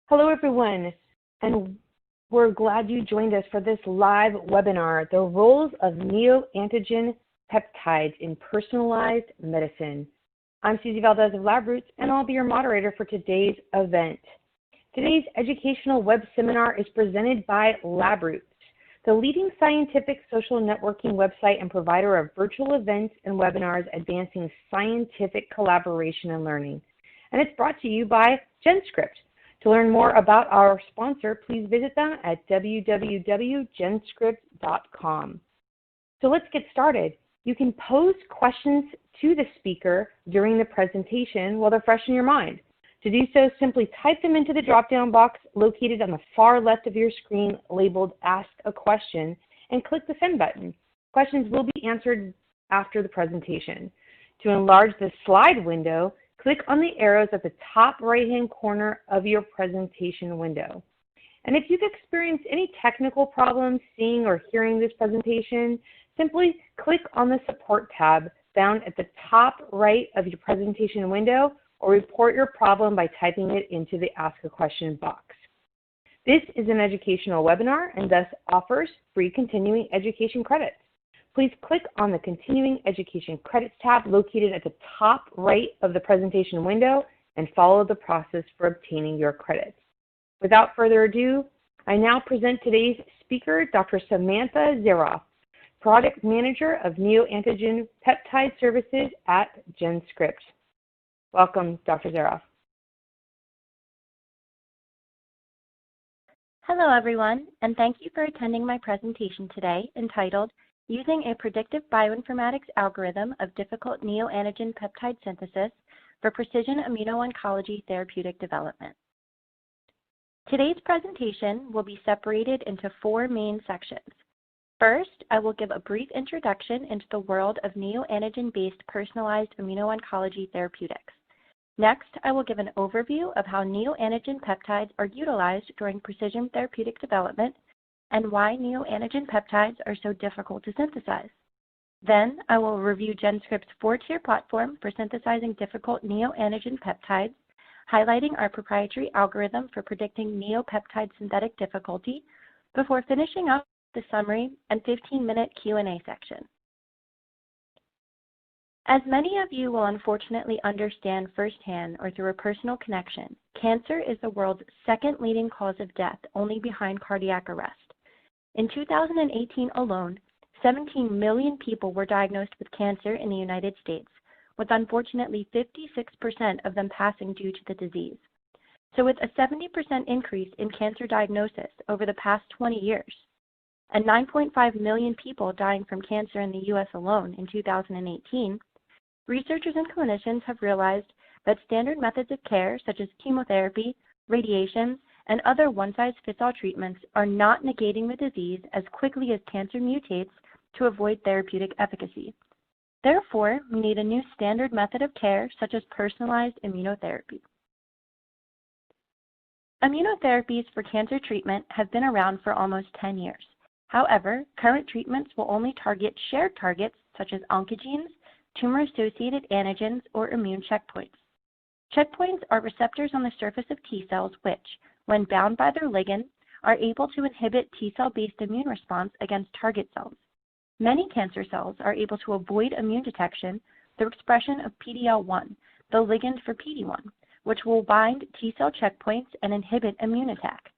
Hello, everyone, and we're glad you joined us for this live webinar, The Roles of Neoantigen Peptides in Personalized Medicine. I'm Susie Valdez of LabRoots, and I'll be your moderator for today's event. Today's educational web seminar is presented by LabRoots, the leading scientific social networking website and provider of virtual events and webinars advancing scientific collaboration and learning. And it's brought to you by Genscript. To learn more about our sponsor, please visit them at www.genscript.com. So let's get started. You can pose questions to the speaker during the presentation while they're fresh in your mind. To do so, simply type them into the drop-down box located on the far left of your screen labeled Ask a Question and click the Send button. Questions will be answered after the presentation. To enlarge the slide window, click on the arrows at the top right-hand corner of your presentation window. And if you've experienced any technical problems seeing or hearing this presentation, simply click on the Support tab found at the top right of your presentation window or report your problem by typing it into the Ask a Question box. This is an educational webinar and thus offers free continuing education credits. Please click on the Continuing Education Credits tab located at the top right of the presentation window and follow the process for obtaining your credits. Without further ado, I now present today's speaker, Dr. Samantha Zaroff, Product Manager of Neoantigen Peptide Services at Genscript. Welcome, Dr. Zaroff. Hello, everyone, and thank you for attending my presentation today entitled Using a Predictive Bioinformatics Algorithm of Difficult Neoantigen Peptide Synthesis for Precision Immuno-Oncology Therapeutic Development. Today's presentation will be separated into four main sections. First, I will give a brief introduction into the world of neoantigen-based personalized immuno-oncology therapeutics. Next, I will give an overview of how neoantigen peptides are utilized during precision therapeutic development and why neoantigen peptides are so difficult to synthesize. Then, I will review Genscript's four-tier platform for synthesizing difficult neoantigen peptides, highlighting our proprietary algorithm for predicting neopeptide synthetic difficulty, before finishing up the summary and 15-minute Q&A section. As many of you will unfortunately understand firsthand or through a personal connection, cancer is the world's second leading cause of death, only behind cardiac arrest. In 2018 alone, 17 million people were diagnosed with cancer in the United States, with unfortunately 56% of them passing due to the disease. So with a 70% increase in cancer diagnosis over the past 20 years, and 9.5 million people dying from cancer in the U.S. alone in 2018, researchers and clinicians have realized that standard methods of care, such as chemotherapy, radiation, and other one-size-fits-all treatments are not negating the disease as quickly as cancer mutates to avoid therapeutic efficacy. Therefore, we need a new standard method of care, such as personalized immunotherapy. Immunotherapies for cancer treatment have been around for almost 10 years. However, current treatments will only target shared targets, such as oncogenes, tumor-associated antigens, or immune checkpoints. Checkpoints are receptors on the surface of T cells which, when bound by their ligand, are able to inhibit T-cell-based immune response against target cells. Many cancer cells are able to avoid immune detection through expression of PD-L1, the ligand for PD-1, which will bind T-cell checkpoints and inhibit immune attack.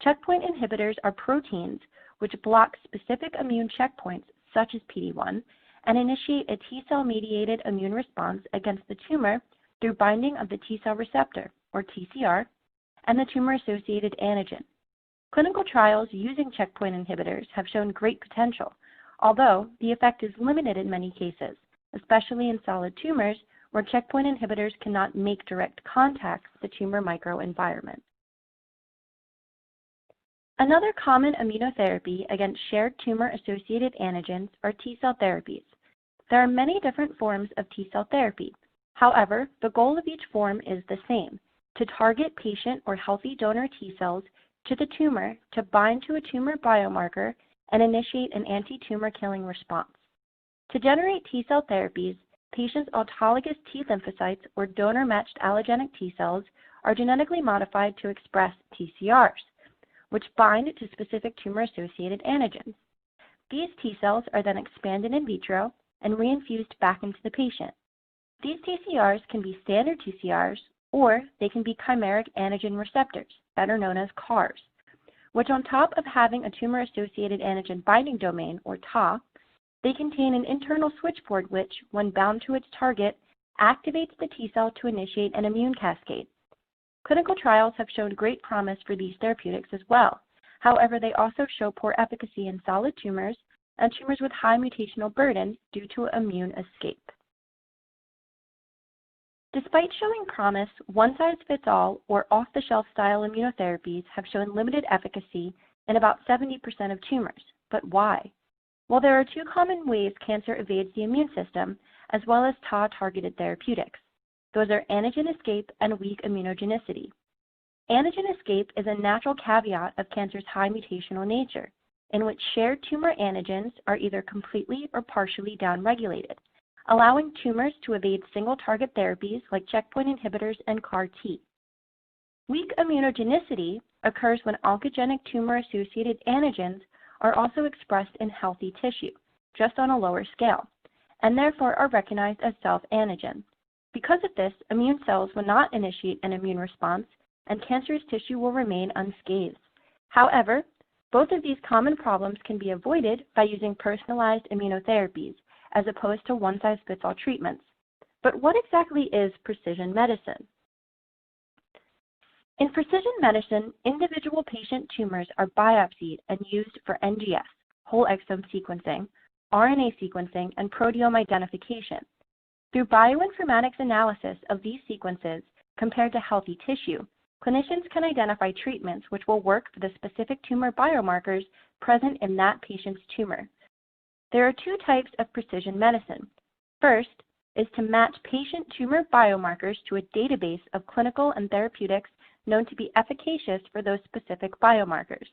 Checkpoint inhibitors are proteins which block specific immune checkpoints, such as PD-1, and initiate a T-cell-mediated immune response against the tumor through binding of the T-cell receptor, or TCR, and the tumor-associated antigen. Clinical trials using checkpoint inhibitors have shown great potential, although the effect is limited in many cases, especially in solid tumors where checkpoint inhibitors cannot make direct contact with the tumor microenvironment. Another common immunotherapy against shared tumor-associated antigens are T-cell therapies. There are many different forms of T-cell therapy. However, the goal of each form is the same: to target patient or healthy donor T cells to the tumor to bind to a tumor biomarker and initiate an anti-tumor killing response. To generate T cell therapies, patients' autologous T lymphocytes or donor-matched allogeneic T cells are genetically modified to express TCRs, which bind to specific tumor-associated antigens. These T cells are then expanded in vitro and reinfused back into the patient. These TCRs can be standard TCRs, or they can be chimeric antigen receptors, better known as CARs, which on top of having a tumor-associated antigen binding domain, or TA, they contain an internal switchboard which, when bound to its target, activates the T cell to initiate an immune cascade. Clinical trials have shown great promise for these therapeutics as well. However, they also show poor efficacy in solid tumors and tumors with high mutational burden due to immune escape. Despite showing promise, one-size-fits-all or off-the-shelf style immunotherapies have shown limited efficacy in about 70% of tumors. But why? Well, there are two common ways cancer evades the immune system, as well as TA-targeted therapeutics. Those are antigen escape and weak immunogenicity. Antigen escape is a natural caveat of cancer's high mutational nature, in which shared tumor antigens are either completely or partially downregulated, allowing tumors to evade single-target therapies like checkpoint inhibitors and CAR-T. Weak immunogenicity occurs when oncogenic tumor-associated antigens are also expressed in healthy tissue, just on a lower scale, and therefore are recognized as self-antigen. Because of this, immune cells will not initiate an immune response, and cancerous tissue will remain unscathed. However, both of these common problems can be avoided by using personalized immunotherapies, as opposed to one-size-fits-all treatments. But what exactly is precision medicine? In precision medicine, individual patient tumors are biopsied and used for NGS, whole exome sequencing, RNA sequencing, and proteome identification. Through bioinformatics analysis of these sequences compared to healthy tissue, clinicians can identify treatments which will work for the specific tumor biomarkers present in that patient's tumor. There are two types of precision medicine. First is to match patient tumor biomarkers to a database of clinical and therapeutics known to be efficacious for those specific biomarkers.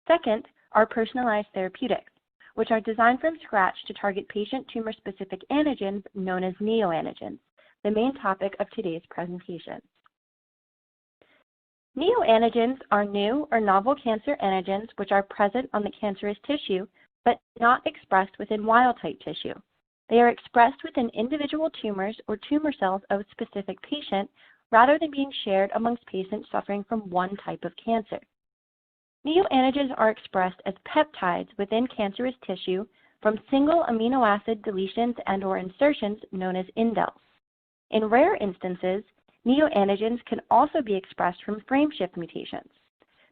Second are personalized therapeutics, which are designed from scratch to target patient tumor-specific antigens known as neoantigens, the main topic of today's presentation. Neoantigens are new or novel cancer antigens which are present on the cancerous tissue but not expressed within wild-type tissue. They are expressed within individual tumors or tumor cells of a specific patient rather than being shared amongst patients suffering from one type of cancer. Neoantigens are expressed as peptides within cancerous tissue from single amino acid deletions and/or insertions known as indels. In rare instances, neoantigens can also be expressed from frameshift mutations.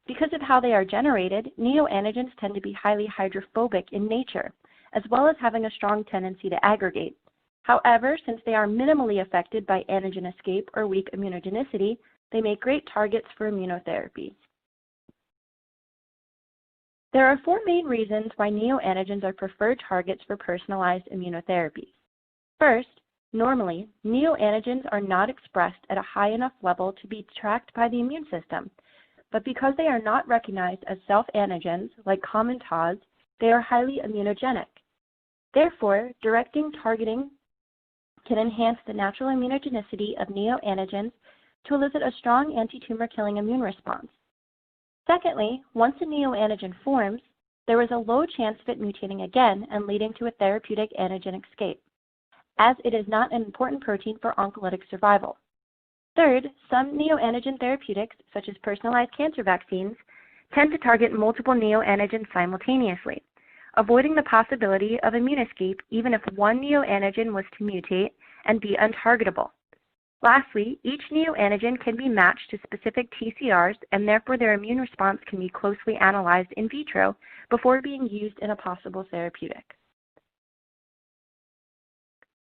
Because of how they are generated, neoantigens tend to be highly hydrophobic in nature, as well as having a strong tendency to aggregate. However, since they are minimally affected by antigen escape or weak immunogenicity, they make great targets for immunotherapies. There are four main reasons why neoantigens are preferred targets for personalized immunotherapies. First, normally, neoantigens are not expressed at a high enough level to be tracked by the immune system, but because they are not recognized as self-antigens like common TAs, they are highly immunogenic. Therefore, directing targeting can enhance the natural immunogenicity of neoantigens to elicit a strong anti-tumor killing immune response. Secondly, once a neoantigen forms, there is a low chance of it mutating again and leading to a therapeutic antigen escape, as it is not an important protein for oncolytic survival. Third, some neoantigen therapeutics, such as personalized cancer vaccines, tend to target multiple neoantigens simultaneously, avoiding the possibility of immune escape even if one neoantigen was to mutate and be untargetable. Lastly, each neoantigen can be matched to specific TCRs, and therefore their immune response can be closely analyzed in vitro before being used in a possible therapeutic.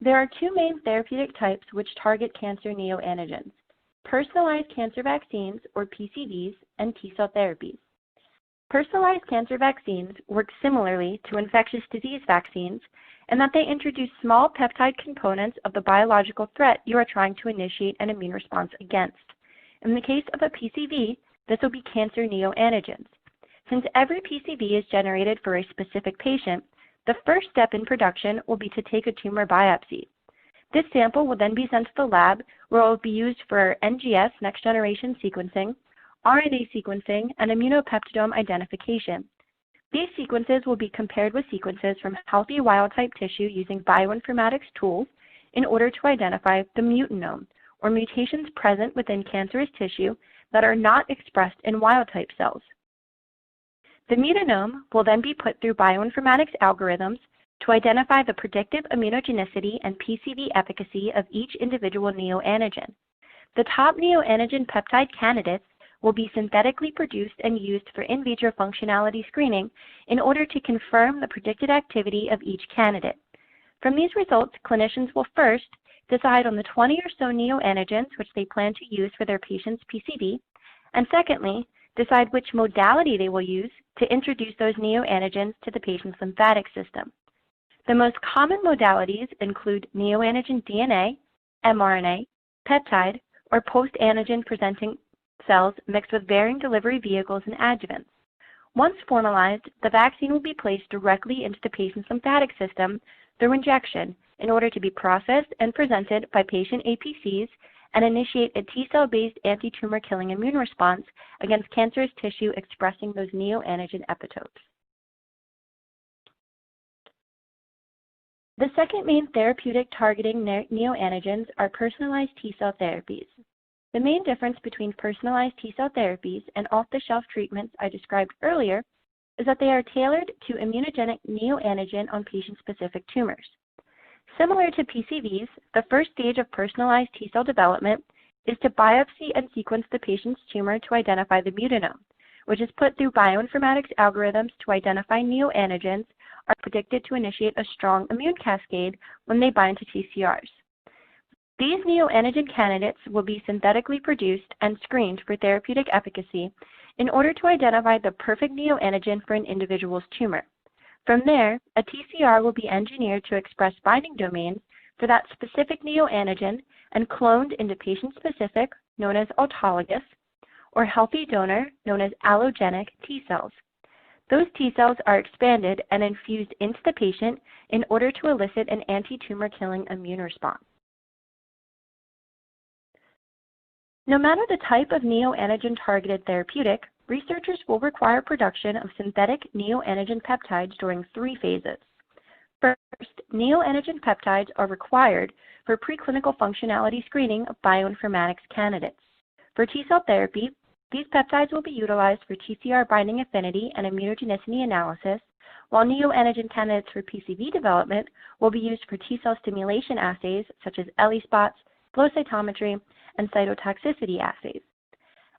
There are two main therapeutic types which target cancer neoantigens: personalized cancer vaccines, or PCVs, and T-cell therapies. Personalized cancer vaccines work similarly to infectious disease vaccines in that they introduce small peptide components of the biological threat you are trying to initiate an immune response against. In the case of a PCV, this will be cancer neoantigens. Since every PCV is generated for a specific patient, the first step in production will be to take a tumor biopsy. This sample will then be sent to the lab where it will be used for NGS, next-generation sequencing, RNA sequencing, and immunopeptidome identification. These sequences will be compared with sequences from healthy wild-type tissue using bioinformatics tools in order to identify the mutanome, or mutations present within cancerous tissue that are not expressed in wild-type cells. The mutanome will then be put through bioinformatics algorithms to identify the predictive immunogenicity and PCV efficacy of each individual neoantigen. The top neoantigen peptide candidates will be synthetically produced and used for in vitro functionality screening in order to confirm the predicted activity of each candidate. From these results, clinicians will first decide on the 20 or so neoantigens which they plan to use for their patient's PCV, and secondly, decide which modality they will use to introduce those neoantigens to the patient's lymphatic system. The most common modalities include neoantigen DNA, mRNA, peptide, or post-antigen presenting cells mixed with varying delivery vehicles and adjuvants. Once formalized, the vaccine will be placed directly into the patient's lymphatic system through injection in order to be processed and presented by patient APCs and initiate a T-cell-based anti-tumor killing immune response against cancerous tissue expressing those neoantigen epitopes. The second main therapeutic targeting neoantigens are personalized T-cell therapies. The main difference between personalized T-cell therapies and off-the-shelf treatments I described earlier is that they are tailored to immunogenic neoantigen on patient-specific tumors. Similar to PCVs, the first stage of personalized T-cell development is to biopsy and sequence the patient's tumor to identify the mutanome, which is put through bioinformatics algorithms to identify neoantigens are predicted to initiate a strong immune cascade when they bind to TCRs. These neoantigen candidates will be synthetically produced and screened for therapeutic efficacy in order to identify the perfect neoantigen for an individual's tumor. From there, a TCR will be engineered to express binding domains for that specific neoantigen and cloned into patient-specific, known as autologous, or healthy donor, known as allogenic T cells. Those T cells are expanded and infused into the patient in order to elicit an anti-tumor killing immune response. No matter the type of neoantigen-targeted therapeutic, researchers will require production of synthetic neoantigen peptides during 3 phases. First, neoantigen peptides are required for preclinical functionality screening of bioinformatics candidates. For T-cell therapy, these peptides will be utilized for TCR binding affinity and immunogenicity analysis, while neoantigen candidates for PCV development will be used for T-cell stimulation assays such as ELISpots, flow cytometry, and cytotoxicity assays.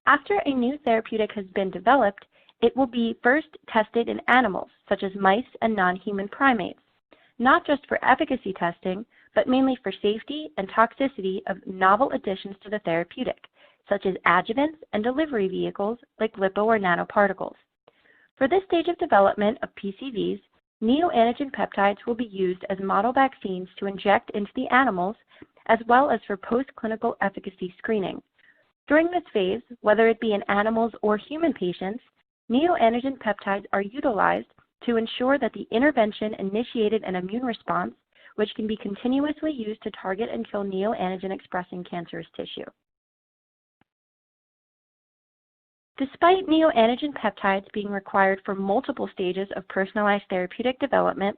After a new therapeutic has been developed, it will be first tested in animals, such as mice and non-human primates, not just for efficacy testing, but mainly for safety and toxicity of novel additions to the therapeutic, such as adjuvants and delivery vehicles like lipo or nanoparticles. For this stage of development of PCVs, neoantigen peptides will be used as model vaccines to inject into the animals, as well as for post-clinical efficacy screening. During this phase, whether it be in animals or human patients, neoantigen peptides are utilized to ensure that the intervention initiated an immune response, which can be continuously used to target and kill neoantigen-expressing cancerous tissue. Despite neoantigen peptides being required for multiple stages of personalized therapeutic development,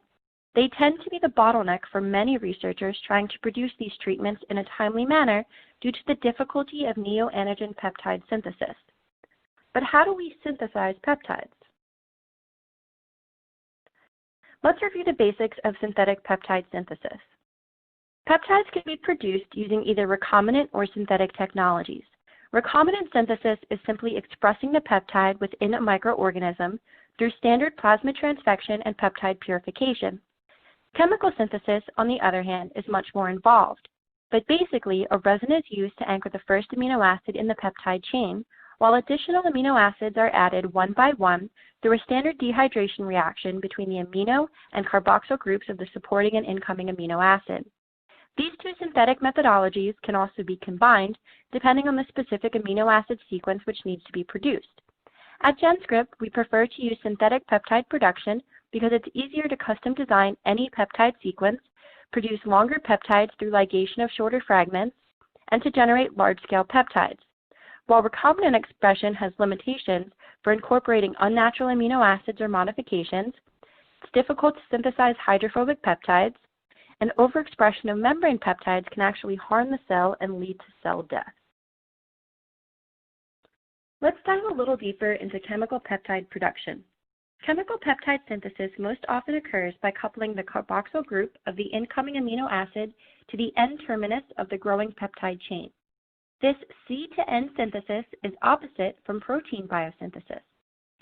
they tend to be the bottleneck for many researchers trying to produce these treatments in a timely manner due to the difficulty of neoantigen peptide synthesis. But how do we synthesize peptides? Let's review the basics of synthetic peptide synthesis. Peptides can be produced using either recombinant or synthetic technologies. Recombinant synthesis is simply expressing the peptide within a microorganism through standard plasmid transfection and peptide purification. Chemical synthesis, on the other hand, is much more involved, but basically a resin is used to anchor the first amino acid in the peptide chain, while additional amino acids are added one by one through a standard dehydration reaction between the amino and carboxyl groups of the supporting and incoming amino acid. These two synthetic methodologies can also be combined depending on the specific amino acid sequence which needs to be produced. At Genscript, we prefer to use synthetic peptide production because it's easier to custom design any peptide sequence, produce longer peptides through ligation of shorter fragments, and to generate large-scale peptides. While recombinant expression has limitations for incorporating unnatural amino acids or modifications, it's difficult to synthesize hydrophobic peptides, and overexpression of membrane peptides can actually harm the cell and lead to cell death. Let's dive a little deeper into chemical peptide production. Chemical peptide synthesis most often occurs by coupling the carboxyl group of the incoming amino acid to the N-terminus of the growing peptide chain. This C-to-N synthesis is opposite from protein biosynthesis.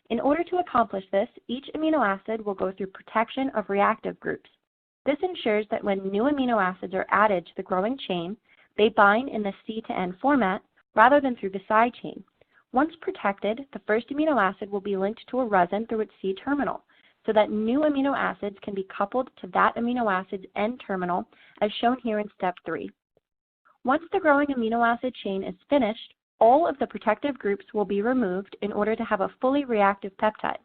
In order to accomplish this, each amino acid will go through protection of reactive groups. This ensures that when new amino acids are added to the growing chain, they bind in the C-to-N format rather than through the side chain. Once protected, the first amino acid will be linked to a resin through its C-terminal, so that new amino acids can be coupled to that amino acid's N-terminal, as shown here in step 3. Once the growing amino acid chain is finished, all of the protective groups will be removed in order to have a fully reactive peptide.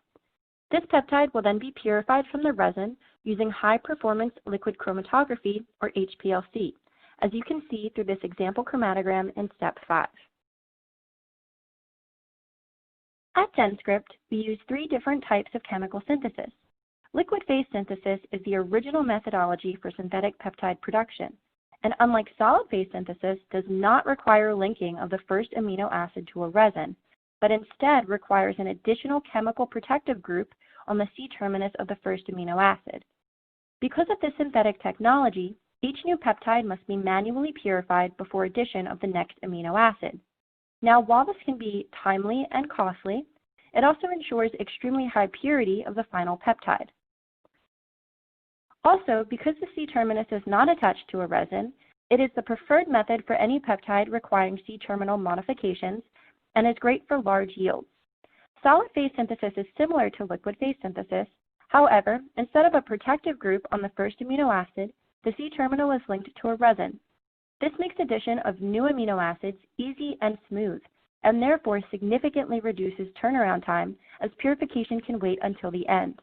This peptide will then be purified from the resin using high-performance liquid chromatography, or HPLC, as you can see through this example chromatogram in step 5. At Genscript, we use 3 different types of chemical synthesis. Liquid phase synthesis is the original methodology for synthetic peptide production, and unlike solid phase synthesis, does not require linking of the first amino acid to a resin, but instead requires an additional chemical protective group on the C-terminus of the first amino acid. Because of this synthetic technology, each new peptide must be manually purified before addition of the next amino acid. Now, while this can be timely and costly, it also ensures extremely high purity of the final peptide. Also, because the C-terminus is not attached to a resin, it is the preferred method for any peptide requiring C-terminal modifications and is great for large yields. Solid phase synthesis is similar to liquid phase synthesis. However, instead of a protective group on the first amino acid, the C-terminal is linked to a resin. This makes addition of new amino acids easy and smooth, and therefore significantly reduces turnaround time, as purification can wait until the end.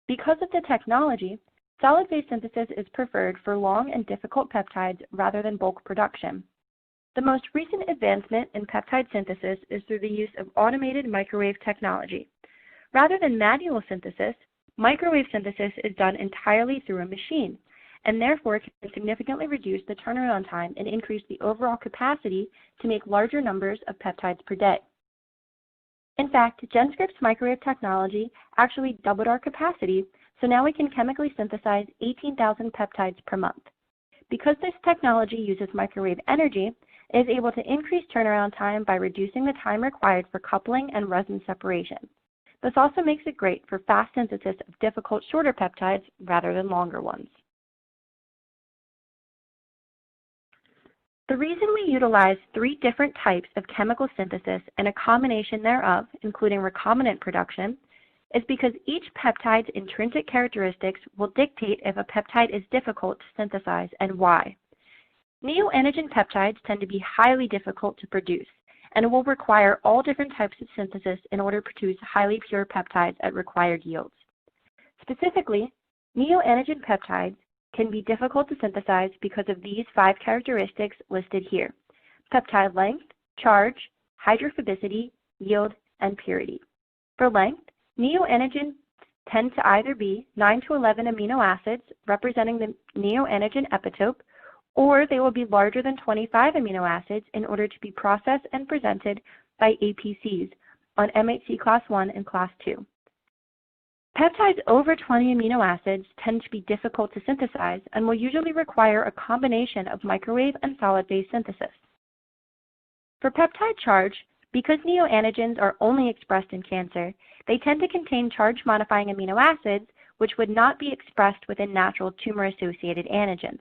Because of the technology, solid phase synthesis is preferred for long and difficult peptides rather than bulk production. The most recent advancement in peptide synthesis is through the use of automated microwave technology. Rather than manual synthesis, microwave synthesis is done entirely through a machine, and therefore can significantly reduce the turnaround time and increase the overall capacity to make larger numbers of peptides per day. In fact, Genscript's microwave technology actually doubled our capacity, so now we can chemically synthesize 18,000 peptides per month. Because this technology uses microwave energy, it is able to increase turnaround time by reducing the time required for coupling and resin separation. This also makes it great for fast synthesis of difficult shorter peptides rather than longer ones. The reason we utilize 3 different types of chemical synthesis and a combination thereof, including recombinant production, is because each peptide's intrinsic characteristics will dictate if a peptide is difficult to synthesize and why. Neoantigen peptides tend to be highly difficult to produce and will require all different types of synthesis in order to produce highly pure peptides at required yields. Specifically, neoantigen peptides can be difficult to synthesize because of these 5 characteristics listed here: peptide length, charge, hydrophobicity, yield, and purity. For length, neoantigens tend to either be 9 to 11 amino acids representing the neoantigen epitope, or they will be larger than 25 amino acids in order to be processed and presented by APCs on MHC class 1 and class 2. Peptides over 20 amino acids tend to be difficult to synthesize and will usually require a combination of microwave and solid phase synthesis. For peptide charge, because neoantigens are only expressed in cancer, they tend to contain charge-modifying amino acids which would not be expressed within natural tumor-associated antigens.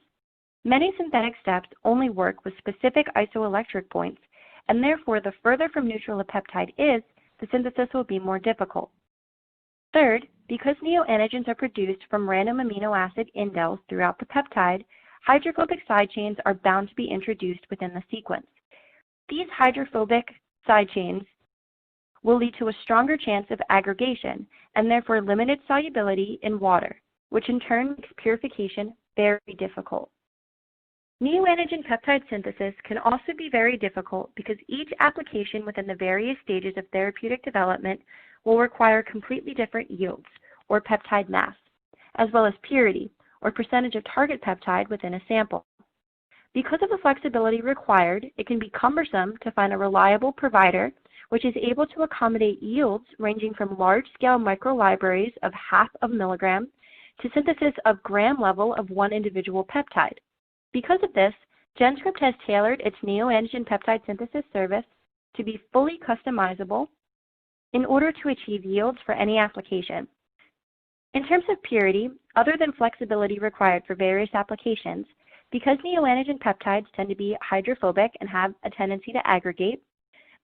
Many synthetic steps only work with specific isoelectric points, and therefore the further from neutral a peptide is, the synthesis will be more difficult. Third, because neoantigens are produced from random amino acid indels throughout the peptide, hydrophobic side chains are bound to be introduced within the sequence. These hydrophobic side chains will lead to a stronger chance of aggregation and therefore limited solubility in water, which in turn makes purification very difficult. Neoantigen peptide synthesis can also be very difficult because each application within the various stages of therapeutic development will require completely different yields, or peptide mass, as well as purity, or percentage of target peptide within a sample. Because of the flexibility required, it can be cumbersome to find a reliable provider which is able to accommodate yields ranging from large-scale microlibraries of half of milligram to synthesis of gram level of one individual peptide. Because of this, Genscript has tailored its neoantigen peptide synthesis service to be fully customizable in order to achieve yields for any application. In terms of purity, other than flexibility required for various applications, because neoantigen peptides tend to be hydrophobic and have a tendency to aggregate,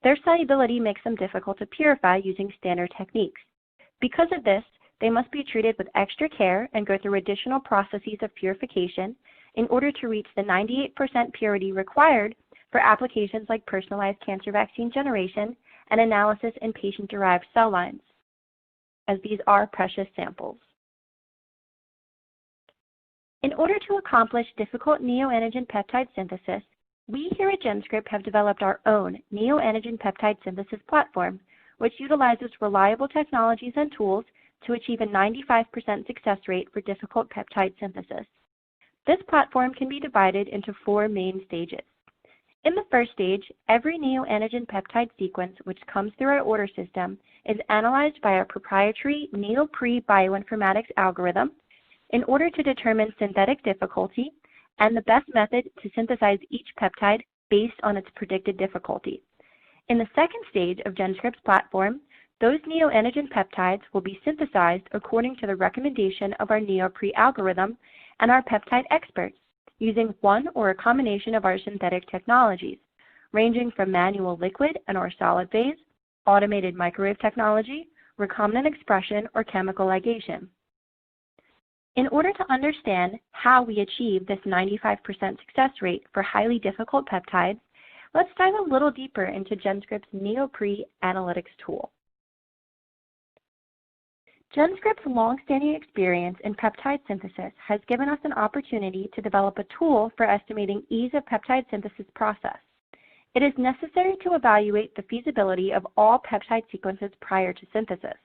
their solubility makes them difficult to purify using standard techniques. Because of this, they must be treated with extra care and go through additional processes of purification in order to reach the 98% purity required for applications like personalized cancer vaccine generation and analysis in patient-derived cell lines, as these are precious samples. In order to accomplish difficult neoantigen peptide synthesis, we here at Genscript have developed our own neoantigen peptide synthesis platform, which utilizes reliable technologies and tools to achieve a 95% success rate for difficult peptide synthesis. This platform can be divided into 4 main stages. In the first stage, every neoantigen peptide sequence which comes through our order system is analyzed by our proprietary NeoPre Bioinformatics algorithm in order to determine synthetic difficulty and the best method to synthesize each peptide based on its predicted difficulty. In the second stage of Genscript's platform, those neoantigen peptides will be synthesized according to the recommendation of our NeoPre algorithm and our peptide experts, using one or a combination of our synthetic technologies, ranging from manual liquid and or solid phase, automated microwave technology, recombinant expression, or chemical ligation. In order to understand how we achieve this 95% success rate for highly difficult peptides, let's dive a little deeper into Genscript's NeoPre analytics tool. Genscript's long-standing experience in peptide synthesis has given us an opportunity to develop a tool for estimating ease of peptide synthesis process. It is necessary to evaluate the feasibility of all peptide sequences prior to synthesis.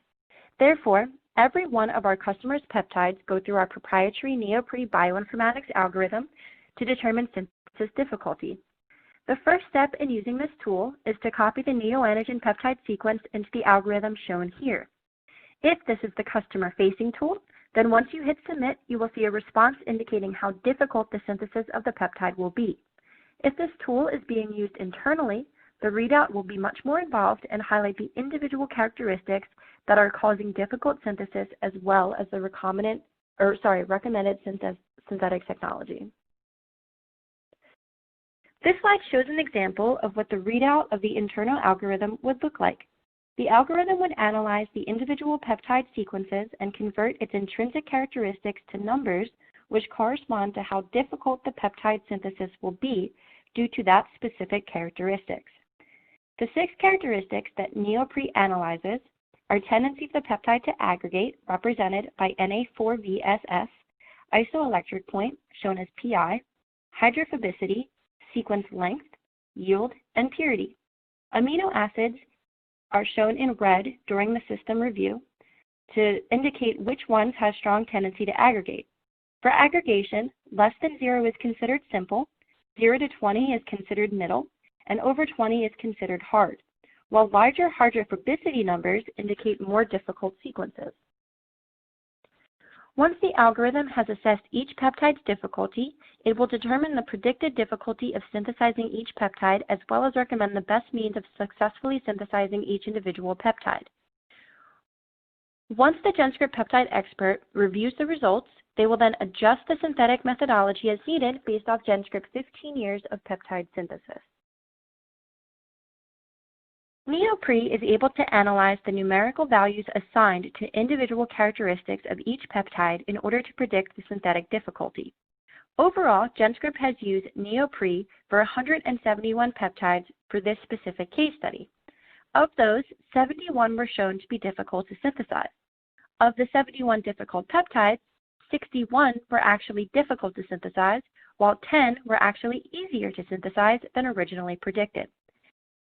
Therefore, every one of our customers' peptides go through our proprietary NeoPre Bioinformatics algorithm to determine synthesis difficulty. The first step in using this tool is to copy the neoantigen peptide sequence into the algorithm shown here. If this is the customer-facing tool, then once you hit submit, you will see a response indicating how difficult the synthesis of the peptide will be. If this tool is being used internally, the readout will be much more involved and highlight the individual characteristics that are causing difficult synthesis as well as the recommended synthetic technology. This slide shows an example of what the readout of the internal algorithm would look like. The algorithm would analyze the individual peptide sequences and convert its intrinsic characteristics to numbers which correspond to how difficult the peptide synthesis will be due to that specific characteristics. The 6 characteristics that NeoPre analyzes are tendency of the peptide to aggregate, represented by Na4VSS, isoelectric point, shown as Pi, hydrophobicity, sequence length, yield, and purity. Amino acids are shown in red during the system review to indicate which ones have strong tendency to aggregate. For aggregation, less than 0 is considered simple, 0 to 20 is considered middle, and over 20 is considered hard, while larger hydrophobicity numbers indicate more difficult sequences. Once the algorithm has assessed each peptide's difficulty, it will determine the predicted difficulty of synthesizing each peptide as well as recommend the best means of successfully synthesizing each individual peptide. Once the Genscript peptide expert reviews the results, they will then adjust the synthetic methodology as needed based off Genscript's 15 years of peptide synthesis. NeoPre is able to analyze the numerical values assigned to individual characteristics of each peptide in order to predict the synthetic difficulty. Overall, Genscript has used NeoPre for 171 peptides for this specific case study. Of those, 71 were shown to be difficult to synthesize. Of the 71 difficult peptides, 61 were actually difficult to synthesize, while 10 were actually easier to synthesize than originally predicted.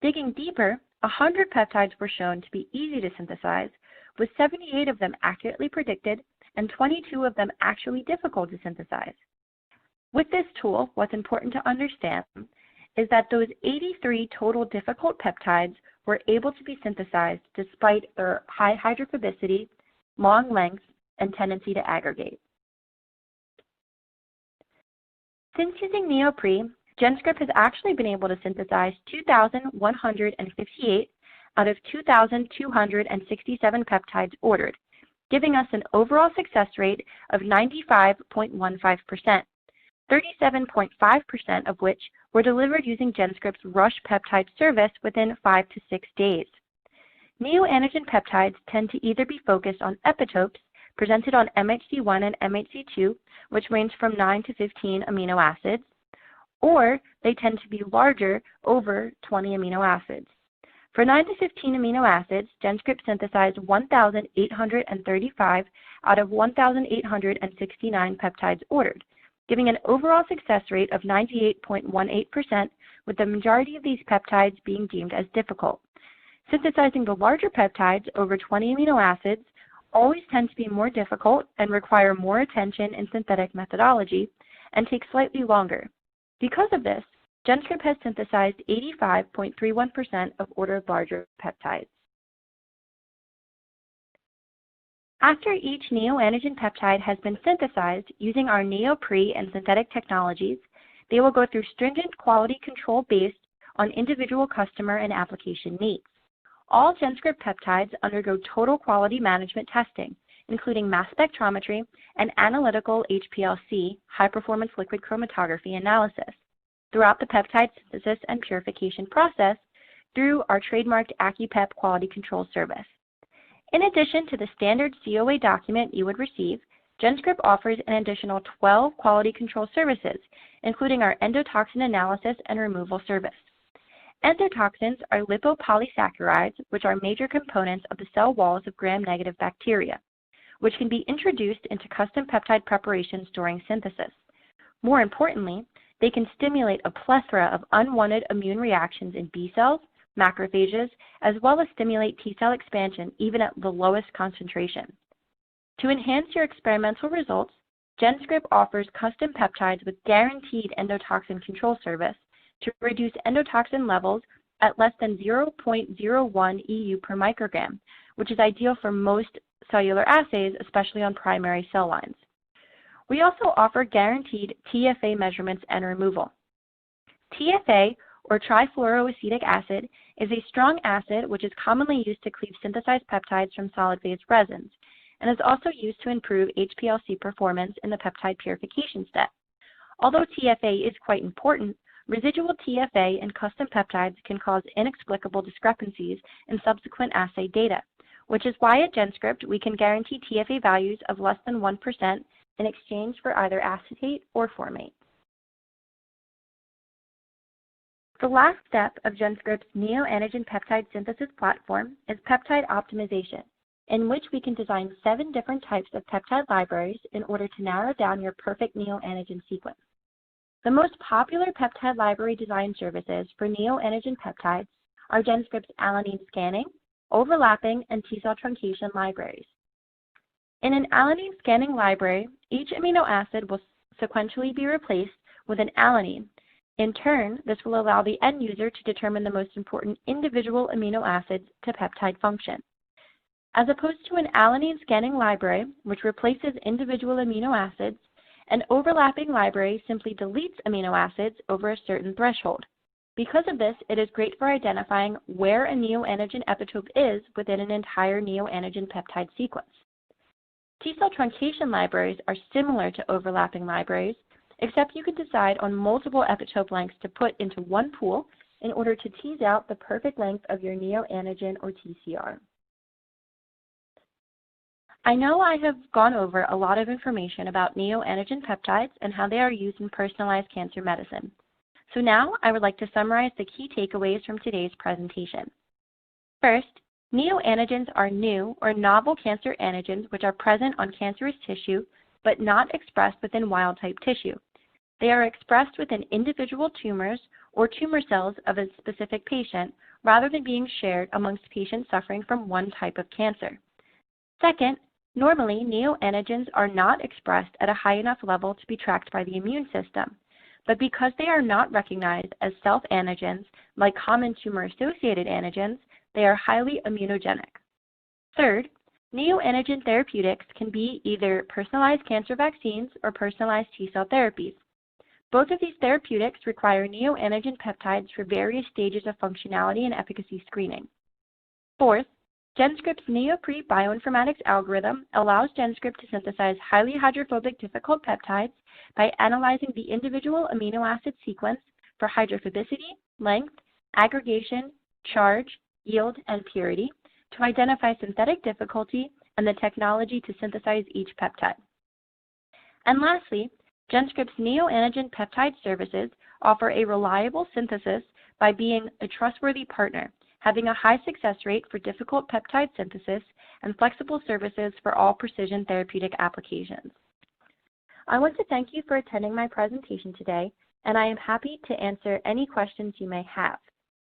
Digging deeper, 100 peptides were shown to be easy to synthesize, with 78 of them accurately predicted and 22 of them actually difficult to synthesize. With this tool, what's important to understand is that those 83 total difficult peptides were able to be synthesized despite their high hydrophobicity, long lengths, and tendency to aggregate. Since using NeoPre, Genscript has actually been able to synthesize 2,158 out of 2,267 peptides ordered, giving us an overall success rate of 95.15%, 37.5% of which were delivered using Genscript's Rush Peptide service within 5 to 6 days. Neoantigen peptides tend to either be focused on epitopes presented on MHC1 and MHC2, which range from 9 to 15 amino acids, or they tend to be larger, over 20 amino acids. For 9 to 15 amino acids, Genscript synthesized 1,835 out of 1,869 peptides ordered, giving an overall success rate of 98.18%, with the majority of these peptides being deemed as difficult. Synthesizing the larger peptides, over 20 amino acids, always tend to be more difficult and require more attention in synthetic methodology and take slightly longer. Because of this, Genscript has synthesized 85.31% of ordered larger peptides. After each neoantigen peptide has been synthesized using our NeoPre and synthetic technologies, they will go through stringent quality control based on individual customer and application needs. All Genscript peptides undergo total quality management testing, including mass spectrometry and analytical HPLC, high-performance liquid chromatography analysis, throughout the peptide synthesis and purification process through our trademarked AccuPep quality control service. In addition to the standard COA document you would receive, Genscript offers an additional 12 quality control services, including our endotoxin analysis and removal service. Endotoxins are lipopolysaccharides, which are major components of the cell walls of gram-negative bacteria, which can be introduced into custom peptide preparations during synthesis. More importantly, they can stimulate a plethora of unwanted immune reactions in B cells, macrophages, as well as stimulate T cell expansion even at the lowest concentration. To enhance your experimental results, Genscript offers custom peptides with guaranteed endotoxin control service to reduce endotoxin levels at less than 0.01 EU per microgram, which is ideal for most cellular assays, especially on primary cell lines. We also offer guaranteed TFA measurements and removal. TFA, or trifluoroacetic acid, is a strong acid which is commonly used to cleave synthesized peptides from solid phase resins, and is also used to improve HPLC performance in the peptide purification step. Although TFA is quite important, residual TFA in custom peptides can cause inexplicable discrepancies in subsequent assay data, which is why at Genscript we can guarantee TFA values of less than 1% in exchange for either acetate or formate. The last step of Genscript's neoantigen peptide synthesis platform is peptide optimization, in which we can design 7 different types of peptide libraries in order to narrow down your perfect neoantigen sequence. The most popular peptide library design services for neoantigen peptides are Genscript's alanine scanning, overlapping, and T-cell truncation libraries. In an alanine scanning library, each amino acid will sequentially be replaced with an alanine. In turn, this will allow the end user to determine the most important individual amino acids to peptide function. As opposed to an alanine scanning library, which replaces individual amino acids, an overlapping library simply deletes amino acids over a certain threshold. Because of this, it is great for identifying where a neoantigen epitope is within an entire neoantigen peptide sequence. T-cell truncation libraries are similar to overlapping libraries, except you can decide on multiple epitope lengths to put into one pool in order to tease out the perfect length of your neoantigen or TCR. I know I have gone over a lot of information about neoantigen peptides and how they are used in personalized cancer medicine. So now I would like to summarize the key takeaways from today's presentation. First, neoantigens are new or novel cancer antigens which are present on cancerous tissue but not expressed within wild-type tissue. They are expressed within individual tumors or tumor cells of a specific patient, rather than being shared amongst patients suffering from one type of cancer. Second, normally neoantigens are not expressed at a high enough level to be tracked by the immune system, but because they are not recognized as self-antigens like common tumor-associated antigens, they are highly immunogenic. Third, neoantigen therapeutics can be either personalized cancer vaccines or personalized T-cell therapies. Both of these therapeutics require neoantigen peptides for various stages of functionality and efficacy screening. Fourth, Genscript's NeoPre bioinformatics algorithm allows Genscript to synthesize highly hydrophobic difficult peptides by analyzing the individual amino acid sequence for hydrophobicity, length, aggregation, charge, yield, and purity to identify synthetic difficulty and the technology to synthesize each peptide. And lastly, Genscript's neoantigen peptide services offer a reliable synthesis by being a trustworthy partner, having a high success rate for difficult peptide synthesis and flexible services for all precision therapeutic applications. I want to thank you for attending my presentation today, and I am happy to answer any questions you may have.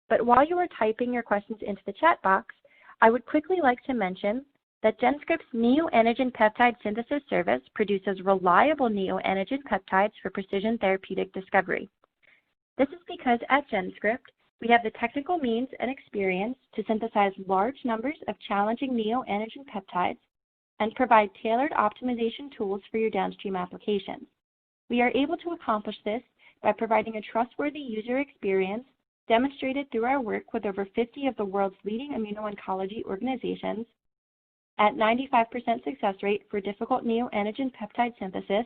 But while you are typing your questions into the chat box, I would quickly like to mention that Genscript's neoantigen peptide synthesis service produces reliable neoantigen peptides for precision therapeutic discovery. This is because at Genscript, we have the technical means and experience to synthesize large numbers of challenging neoantigen peptides and provide tailored optimization tools for your downstream applications. We are able to accomplish this by providing a trustworthy user experience demonstrated through our work with over 50 of the world's leading immuno-oncology organizations at 95% success rate for difficult neoantigen peptide synthesis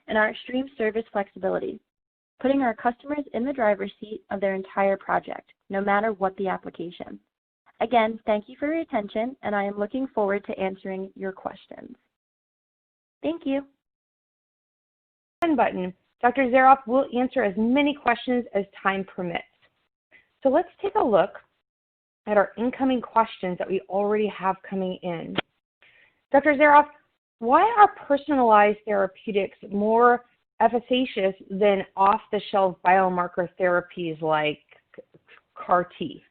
and our extreme service flexibility, putting our customers in the driver's seat of their entire project, no matter what the application. Again, thank you for your attention, and I am looking forward to answering your questions. Thank you. Button. Dr. Zaroff will answer as many questions as time permits. So let's take a look at our incoming questions that we already have coming in. Dr. Zaroff, why are personalized therapeutics more efficacious than off-the-shelf biomarker therapies like CAR-T?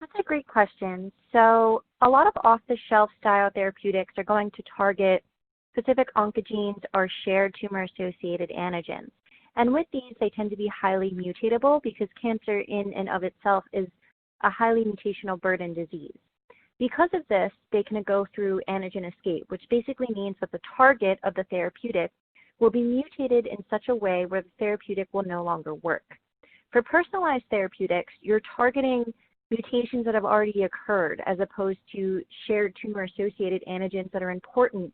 That's a great question. So a lot of off-the-shelf style therapeutics are going to target specific oncogenes or shared tumor-associated antigens. And with these, they tend to be highly mutatable because cancer in and of itself is a highly mutational burden disease. Because of this, they can go through antigen escape, which basically means that the target of the therapeutic will be mutated in such a way where the therapeutic will no longer work. For personalized therapeutics, you're targeting mutations that have already occurred as opposed to shared tumor-associated antigens that are important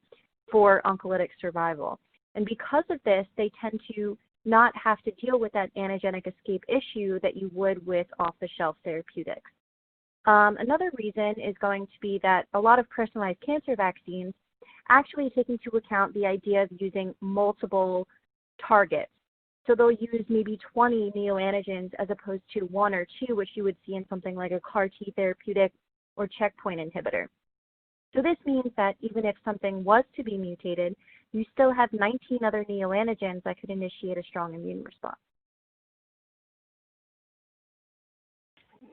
for oncolytic survival. And because of this, they tend to not have to deal with that antigenic escape issue that you would with off-the-shelf therapeutics. Another reason is going to be that a lot of personalized cancer vaccines actually take into account the idea of using multiple targets. So they'll use maybe 20 neoantigens as opposed to 1 or 2, which you would see in something like a CAR-T therapeutic or checkpoint inhibitor. So this means that even if something was to be mutated, you still have 19 other neoantigens that could initiate a strong immune response.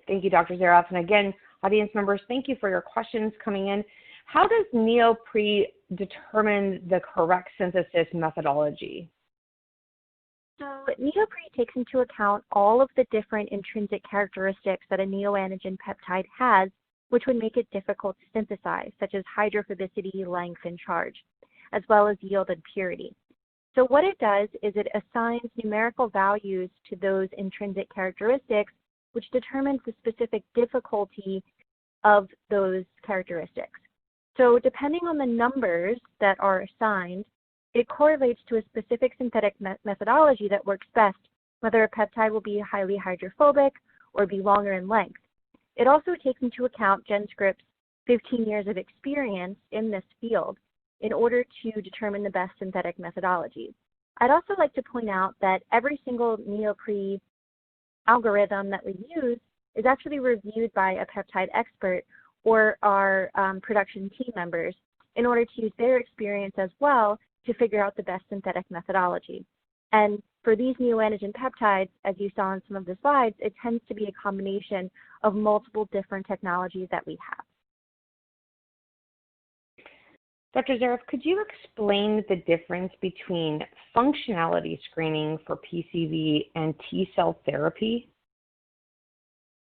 Thank you, Dr. Zaroff. And again, audience members, thank you for your questions coming in. How does NeoPre determine the correct synthesis methodology? So NeoPre takes into account all of the different intrinsic characteristics that a neoantigen peptide has, which would make it difficult to synthesize, such as hydrophobicity, length, and charge, as well as yield and purity. So what it does is it assigns numerical values to those intrinsic characteristics, which determines the specific difficulty of those characteristics. So depending on the numbers that are assigned, it correlates to a specific synthetic methodology that works best, whether a peptide will be highly hydrophobic or be longer in length. It also takes into account Genscript's 15 years of experience in this field in order to determine the best synthetic methodology. I'd also like to point out that every single NeoPre algorithm that we use is actually reviewed by a peptide expert or our production team members in order to use their experience as well to figure out the best synthetic methodology. And for these neoantigen peptides, as you saw in some of the slides, it tends to be a combination of multiple different technologies that we have. Dr. Zaroff, could you explain the difference between functionality screening for PCV and T-cell therapy?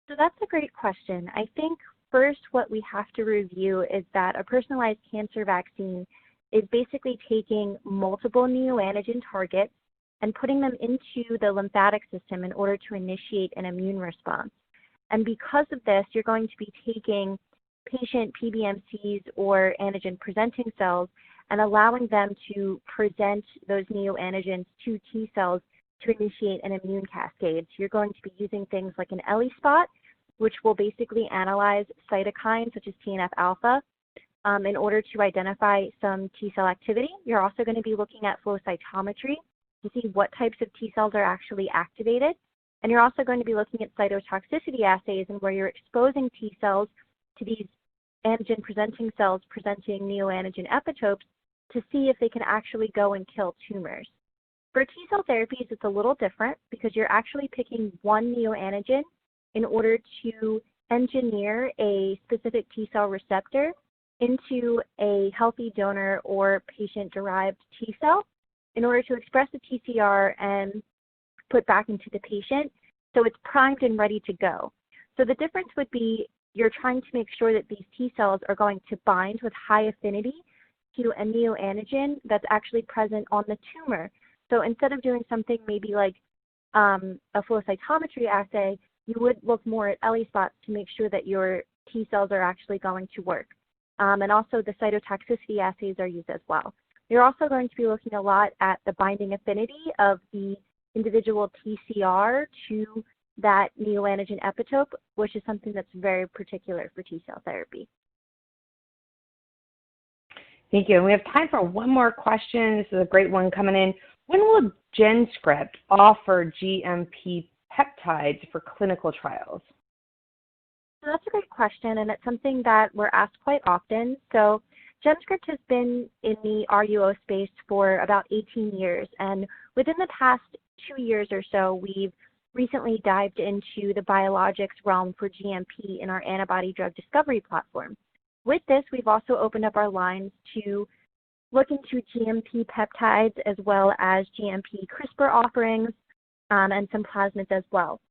So that's a great question. I think first what we have to review is that a personalized cancer vaccine is basically taking multiple neoantigen targets and putting them into the lymphatic system in order to initiate an immune response. And because of this, you're going to be taking patient PBMCs or antigen-presenting cells and allowing them to present those neoantigens to T cells to initiate an immune cascade. So you're going to be using things like an ELISpot, which will basically analyze cytokines such as TNF-alpha in order to identify some T cell activity. You're also going to be looking at flow cytometry to see what types of T cells are actually activated. And you're also going to be looking at cytotoxicity assays and where you're exposing T cells to these antigen-presenting cells presenting neoantigen epitopes to see if they can actually go and kill tumors. For T-cell therapies, it's a little different because you're actually picking one neoantigen in order to engineer a specific T-cell receptor into a healthy donor or patient-derived T-cell in order to express the TCR and put back into the patient so it's primed and ready to go. So the difference would be you're trying to make sure that these T cells are going to bind with high affinity to a neoantigen that's actually present on the tumor. So instead of doing something maybe like a flow cytometry assay, you would look more at ELISpots to make sure that your T cells are actually going to work. And also the cytotoxicity assays are used as well. You're also going to be looking a lot at the binding affinity of the individual TCR to that neoantigen epitope, which is something that's very particular for T-cell therapy. Thank you. And we have time for one more question. This is a great one coming in. When will Genscript offer GMP peptides for clinical trials? So that's a great question, and it's something that we're asked quite often. So Genscript has been in the RUO space for about 18 years, and within the past 2 years or so, we've recently dived into the biologics realm for GMP in our antibody drug discovery platform. With this, we've also opened up our lines to look into GMP peptides as well as GMP CRISPR offerings and some plasmids as well.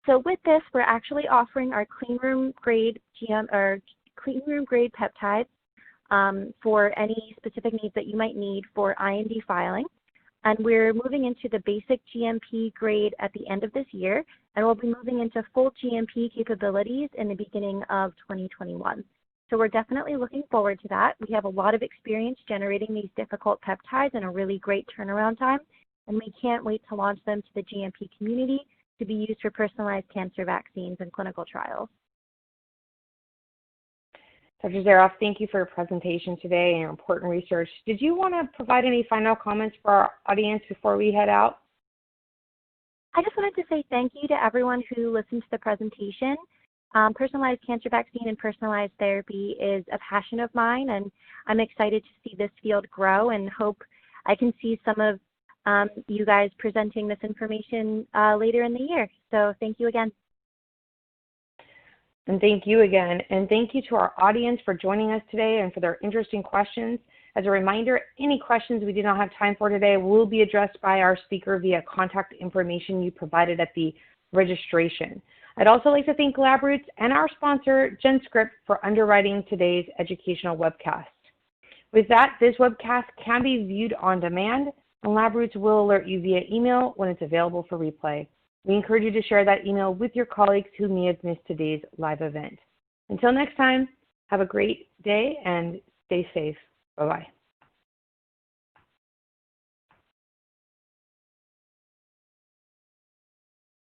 So with this, we're actually offering our cleanroom grade peptides for any specific needs that you might need for IND filing. And we're moving into the basic GMP grade at the end of this year, and we'll be moving into full GMP capabilities in the beginning of 2021. So we're definitely looking forward to that. We have a lot of experience generating these difficult peptides and a really great turnaround time, and we can't wait to launch them to the GMP community to be used for personalized cancer vaccines and clinical trials. Dr. Zaroff, thank you for your presentation today and your important research. Did you want to provide any final comments for our audience before we head out? I just wanted to say thank you to everyone who listened to the presentation. Personalized cancer vaccine and personalized therapy is a passion of mine, and I'm excited to see this field grow and hope I can see some of you guys presenting this information later in the year. So thank you again. And thank you again. And thank you to our audience for joining us today and for their interesting questions. As a reminder, any questions we did not have time for today will be addressed by our speaker via contact information you provided at the registration. I'd also like to thank LabRoots and our sponsor, Genscript, for underwriting today's educational webcast. With that, this webcast can be viewed on demand, and LabRoots will alert you via email when it's available for replay. We encourage you to share that email with your colleagues who may have missed today's live event. Until next time, have a great day and stay safe. Bye-bye.